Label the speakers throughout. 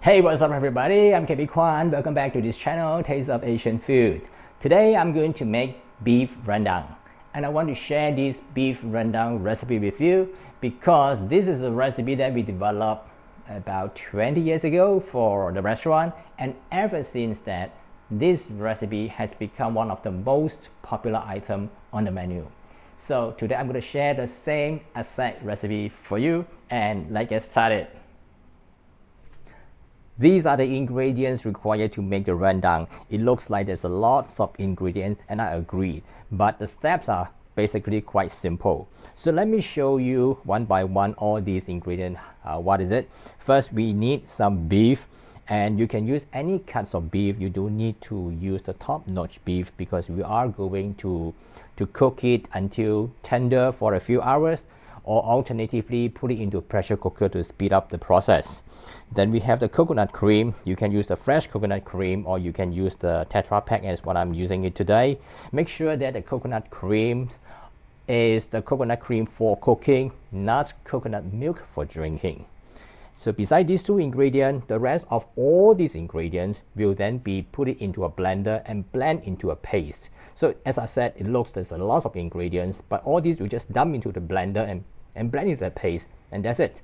Speaker 1: Hey, what's up everybody? I'm KB Kwan. Welcome back to this channel, Taste of Asian Food. Today I'm going to make beef rendang. And I want to share this beef rendang recipe with you because this is a recipe that we developed about 20 years ago for the restaurant. And ever since that, this recipe has become one of the most popular items on the menu. So today I'm going to share the same exact recipe for you, and let's get started. These are the ingredients required to make the rendang. It looks like there's a lot of ingredients, and I agree, but the steps are basically quite simple. So let me show you one by one all these ingredients. What is it? First, we need some beef, and you can use any cuts of beef. You don't need to use the top-notch beef because we are going to cook it until tender for a few hours, or alternatively put it into a pressure cooker to speed up the process. Then we have the coconut cream. You can use the fresh coconut cream, or you can use the Tetra Pak as what I'm using it today. Make sure that the coconut cream is the coconut cream for cooking, not coconut milk for drinking. So besides these two ingredients, the rest of all these ingredients will then be put it into a blender and blend into a paste. So as I said, it looks there's a lot of ingredients, but all these we just dump into the blender and blend into the paste, and that's it.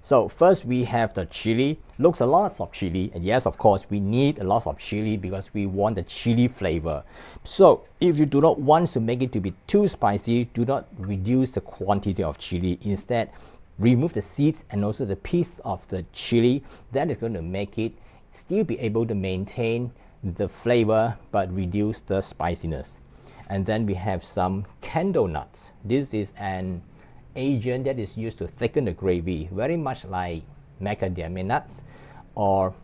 Speaker 1: So first we have the chili. Looks a lot of chili, and yes, of course, we need a lot of chili because we want the chili flavor. So if you do not want to make it to be too spicy, do not reduce the quantity of chili. Instead, remove the seeds and also the pith of the chili. That is going to make it still be able to maintain the flavor but reduce the spiciness. And then we have some candlenuts. This is an agent that is used to thicken the gravy, very much like macadamia nuts, or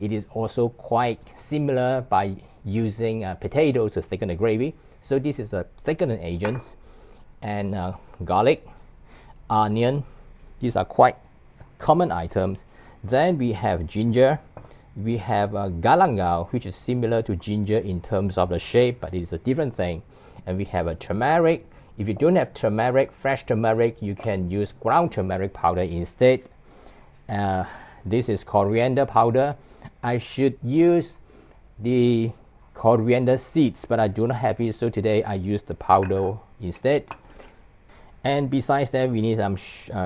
Speaker 1: it is also quite similar by using potatoes to thicken the gravy. So this is a thickening agent. And garlic, onion, these are quite common items. Then we have ginger. We have galangal, which is similar to ginger in terms of the shape, but it's a different thing. And we have a turmeric. If you don't have turmeric, fresh turmeric, you can use ground turmeric powder instead. This is coriander powder. I should use the coriander seeds, but I do not have it, so today I use the powder instead. And besides that, we need some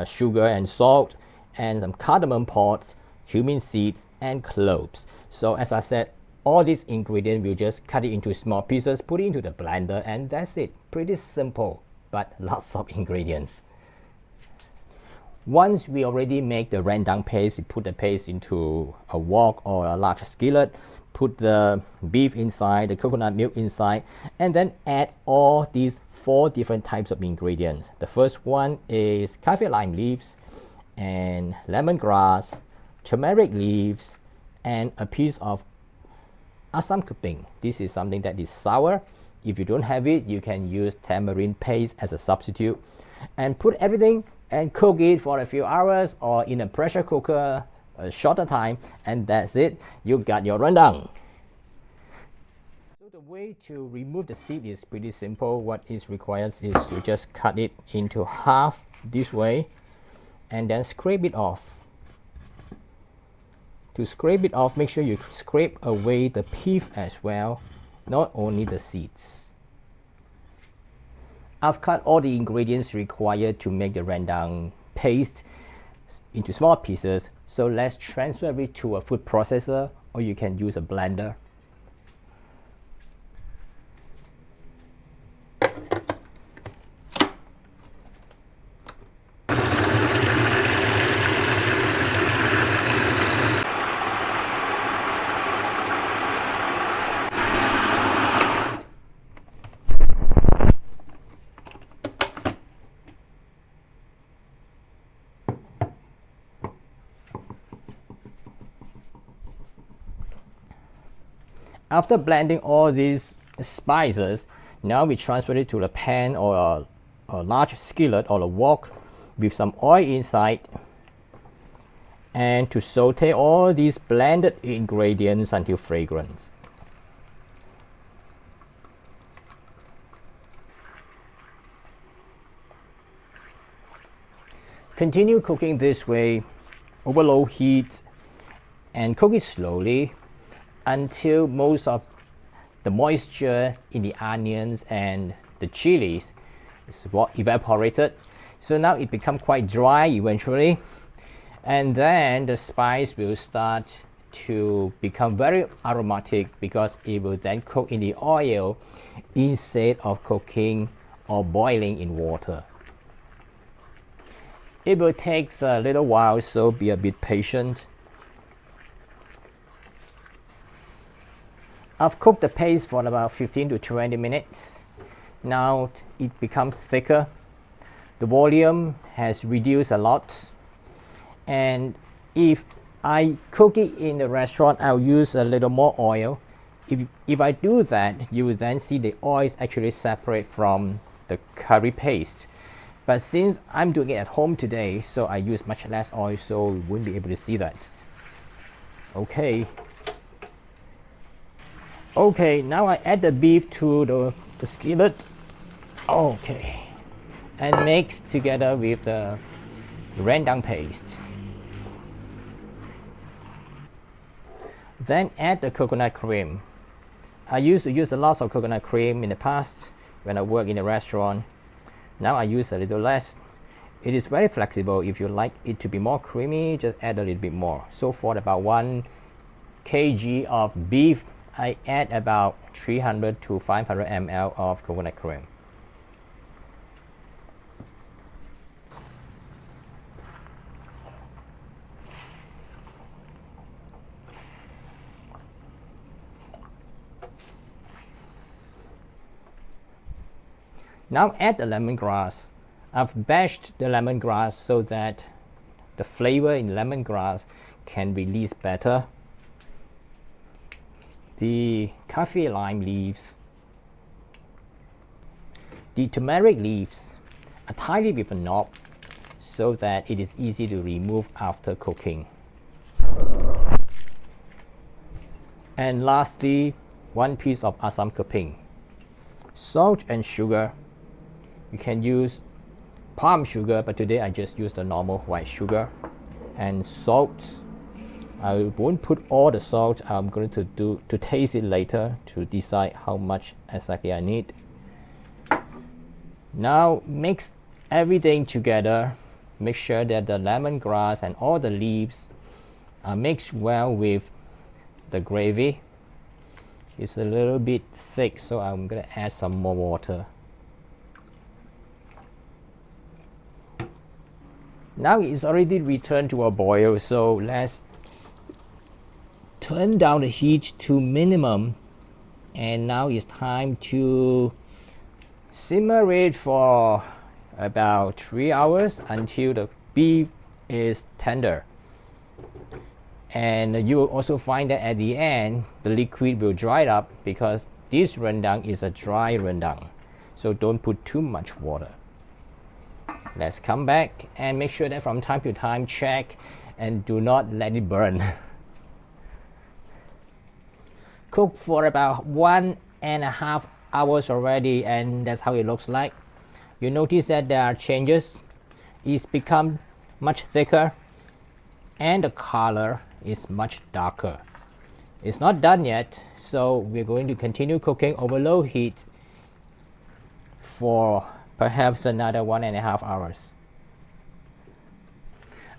Speaker 1: sugar and salt, and some cardamom pods, cumin seeds, and cloves. So as I said, all these ingredients, we'll just cut it into small pieces, put it into the blender, and that's it. Pretty simple, but lots of ingredients. Once we already make the rendang paste, you put the paste into a wok or a large skillet, put the beef inside, the coconut milk inside, and then add all these 4 different types of ingredients. The first one is kaffir lime leaves and lemongrass, turmeric leaves, and a piece of asam keping. This is something that is sour. If you don't have it, you can use tamarind paste as a substitute, and put everything and cook it for a few hours or in a pressure cooker a shorter time, and that's it. You got your rendang. So the way to remove the seed is pretty simple. What is required is to just cut it into half this way and then scrape it off. To scrape it off, make sure you scrape away the pith as well, not only the seeds. I've cut all the ingredients required to make the rendang paste into small pieces. So let's transfer it to a food processor, or you can use a blender. After blending all these spices, now we transfer it to the pan or a large skillet or a wok with some oil inside, and to saute all these blended ingredients until fragrant. Continue cooking this way over low heat and cook it slowly until most of the moisture in the onions and the chilies is evaporated. So now it becomes quite dry eventually, and then the spice will start to become very aromatic because it will then cook in the oil instead of cooking or boiling in water. It will take a little while, so be a bit patient. I've cooked the paste for about 15 to 20 minutes. Now it becomes thicker. The volume has reduced a lot. And if I cook it in the restaurant, I'll use a little more oil. If I do that, you will then see the oils actually separate from the curry paste. But since I'm doing it at home today, so I use much less oil, so you won't be able to see that. Okay, now I add the beef to the skillet. Okay, and mix together with the rendang paste. Then add the coconut cream. I used to use a lot of coconut cream in the past when I worked in a restaurant. Now I use a little less. It is very flexible. If you like it to be more creamy, just add a little bit more. So for about 1 kg of beef, I add about 300 to 500 ml of coconut cream. Now add the lemongrass. I've bashed the lemongrass so that the flavor in lemongrass can release better. The kaffir lime leaves, the turmeric leaves, I tie it with a knob so that it is easy to remove after cooking. And lastly, 1 piece of asam keping. Salt and sugar. You can use palm sugar, but today I just use the normal white sugar. And salt. I won't put all the salt. I'm going to taste it later to decide how much exactly I need. Now mix everything together. Make sure that the lemongrass and all the leaves are mixed well with the gravy. It's a little bit thick, so I'm going to add some more water. Now it's already returned to a boil, so let's turn down the heat to minimum. And now it's time to simmer it for about 3 hours until the beef is tender. And you will also find that at the end, the liquid will dry up because this rendang is a dry rendang. So don't put too much water. Let's come back and make sure that from time to time check and do not let it burn. Cook for about 1.5 hours already, and that's how it looks like. You notice that there are changes. It's become much thicker and the color is much darker. It's not done yet, so we're going to continue cooking over low heat for perhaps another 1.5 hours.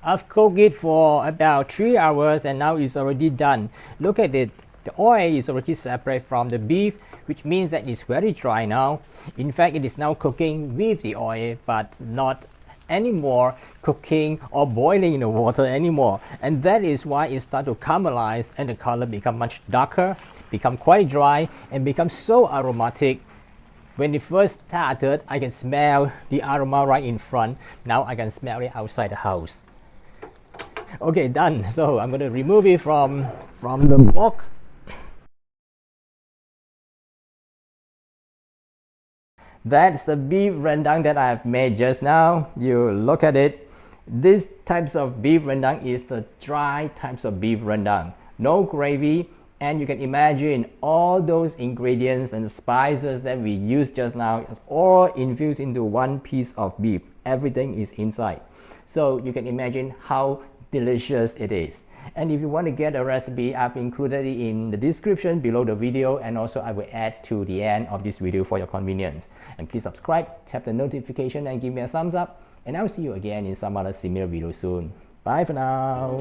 Speaker 1: I've cooked it for about 3 hours and now it's already done. Look at it. The oil is already separate from the beef, which means that it's very dry now. In fact, it is now cooking with the oil, but not anymore cooking or boiling in the water anymore. And that is why it starts to caramelize and the color become much darker, become quite dry, and become so aromatic. When it first started, I can smell the aroma right in front. Now I can smell it outside the house. Okay, done. So I'm going to remove it from the wok. That's the beef rendang that I have made just now. You look at it. These types of beef rendang is the dry types of beef rendang. No gravy, and you can imagine all those ingredients and spices that we used just now is all infused into one piece of beef. Everything is inside. So you can imagine how delicious it is. And if you want to get a recipe, I've included it in the description below the video, and also I will add to the end of this video for your convenience. And please subscribe, tap the notification, and give me a thumbs up. And I'll see you again in some other similar video soon. Bye for now.